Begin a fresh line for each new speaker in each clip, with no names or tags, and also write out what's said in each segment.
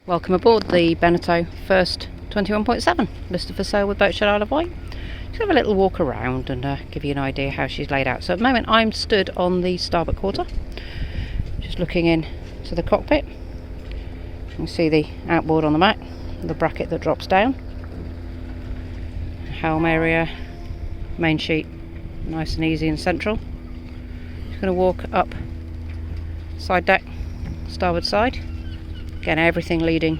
Welcome aboard the Beneteau first 21.7, listed for sale with Boatshed Isle of Wight. Just have a little walk around and give you an idea how she's laid out. So at the moment I'm stood on the starboard quarter, just looking in to the cockpit. You can see the outboard on the back, the bracket that drops down, helm area, main sheet, nice and easy and central. Just going to walk up side deck, starboard side. Again, everything leading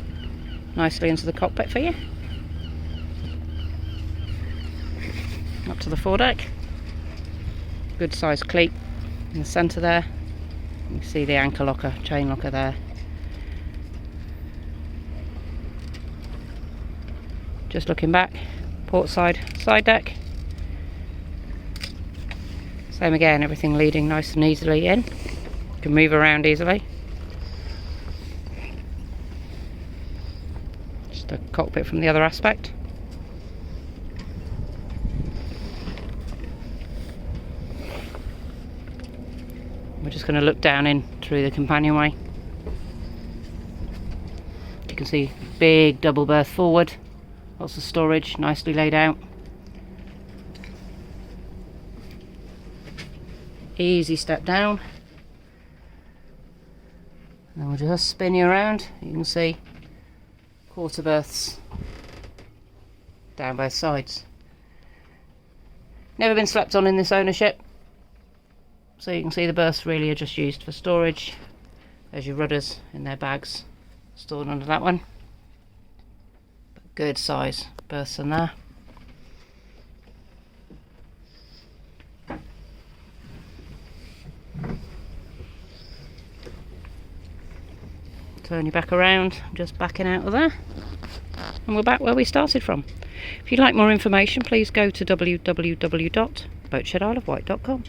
nicely into the cockpit for you. Up to the foredeck. Good sized cleat in the centre there. You can see the anchor locker, chain locker there. Just looking back, port side, side deck. Same again, everything leading nice and easily in. You can move around easily. Just a cockpit from the other aspect. We're just going to look down in through the companionway. You can see big double berth forward, lots of storage, nicely laid out. Easy step down. And we'll just spin you around. You can see quarter berths down both sides. Never been slept on in this ownership. So you can see the berths really are just used for storage. There's your rudders in their bags stored under that one. But good size berths in there. Turn you back around, just backing out of there. And we're back where we started from. If you'd like more information, please go to www.boatshedisleofwight.com.